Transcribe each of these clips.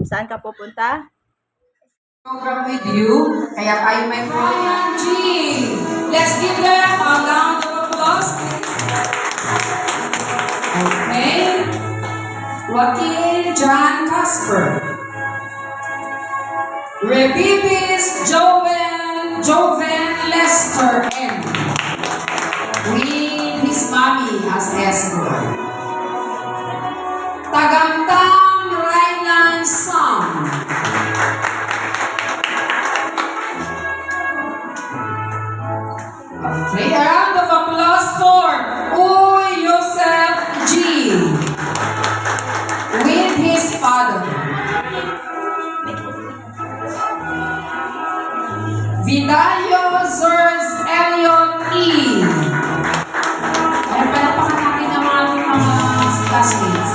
Saan ka pupunta? Program with you, kaya tayo may program. G! Let's give them a round of applause. Okay. Joaquin John Casper. Rebibis Joven Lester M. With his mommy as escort. Tagamtam Raylan Sam. Okay, a round of applause for Uy Yosef G. With his father. Vidalio Zers Elliot E. Ayan, palapakan natin ang mga classmates.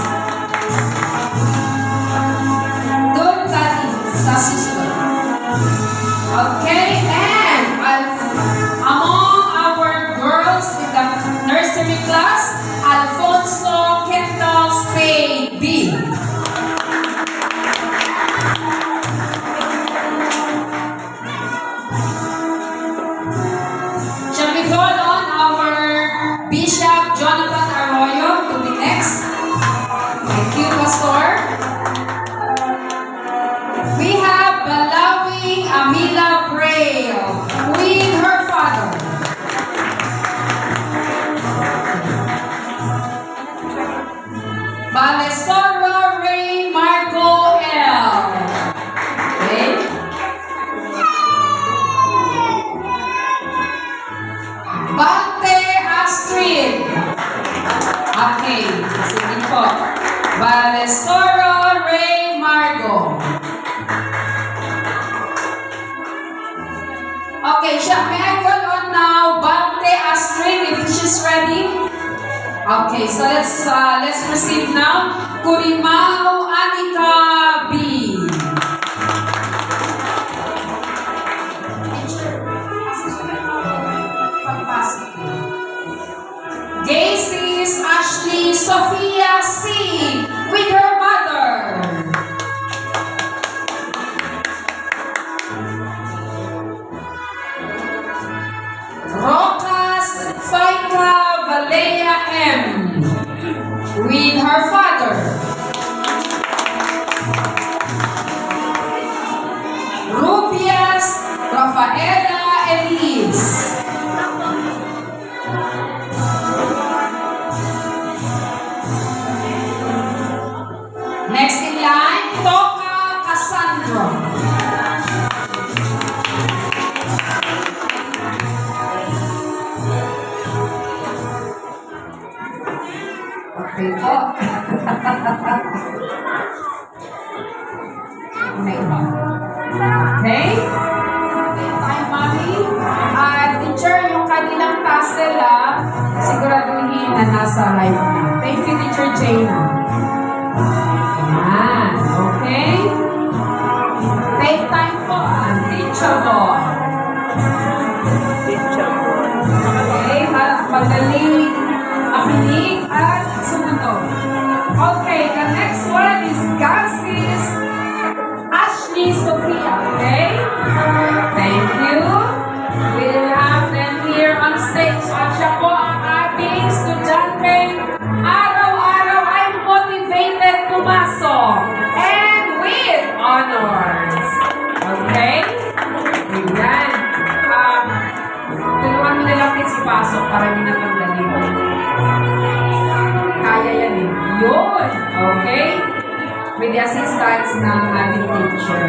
Doon tayo sa sister. Okay, and among our girls in the nursery class, Alfonso Kendall Spade B. Shall we call on our Bishop Jonathan Arroyo to be next? Thank you, Pastor. We have Balawing Amila Braille with her father. Balesoro Ray Marco L. Okay. Bante Astrid. Okay. Sige po. Balesoro Ray Margo. Okay, may I call on now Bante Astrid if she's ready? Okay, so let's proceed now. Kurimao Anika B. Gacy's Ashley Sophia C. with her mother. Rocas Faika Valea M. with her father. Rubias Rafaela Elise. Next in line, Toka Cassandra. Okay po. Okay? Hi, Mommy. Teacher, yung kanilang tassel, siguraduhin na nasa live na. Thank you, Teacher Jana. Ayan. Okay? Take time po. Teachable. Okay? Magaling makinig at sumunod. Okay, the next one is Gasis Ashley Sophia. Okay? Thank you. We'll have them here on stage. At siya po ang ating estudyante. Araw-araw ay motivated pumasok. And with honors. Okay? Ayan. Tulungan mo na lang din si Pasok para hindi na magdalito. Kaya yan eh. Yun. Okay? With the assistance ng ating teacher.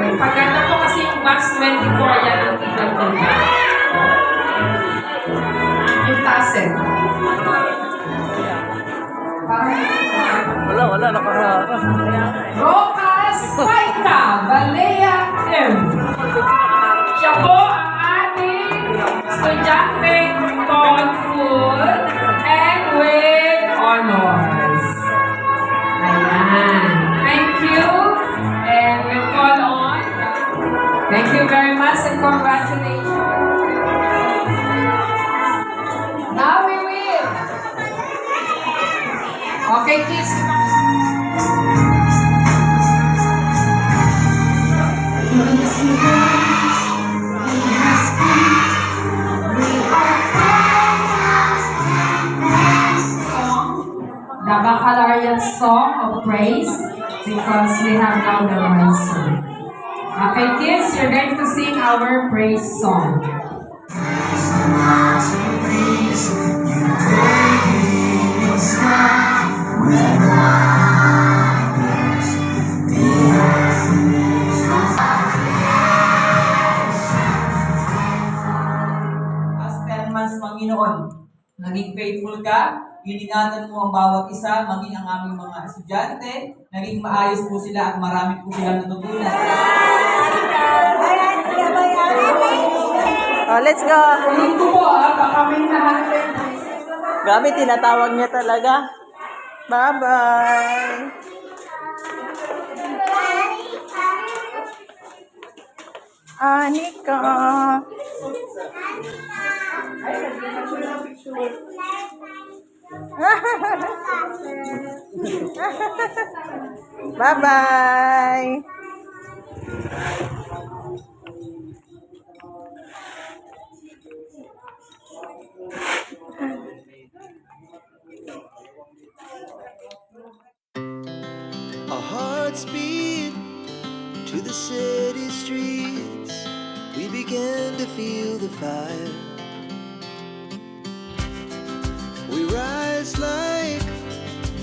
Okay. Paganda po kasi yung box 24 yan ang kitang-kita. Yung tassel. Wala, nakaharap. Rocas Faika Valea M. Siya po ang ating estudyante thoughtful and with honors. Ayan. Thank you. And we'll call on. Thank you very much and congratulations. Now we will Okay, kids. The Baccalaureate song of praise because we have now the riser. Okay, kids, you're going to sing our praise song. As 10 months, Panginoon, naging faithful ka, iningatan mo ang bawat isa, maging ang aming mga estudyante, naging maayos po sila at marami po silang natutunan. Oh, let's go. Ulit ko po, baka may nahanap. Grabe, tinatawag niya talaga. Bye-bye. Anika. Bye-bye. Our hearts beat to the city streets. We began to feel the fire. We rise like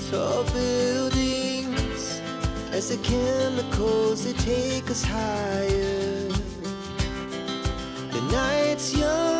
tall buildings as the chemicals they take us higher. The night's young.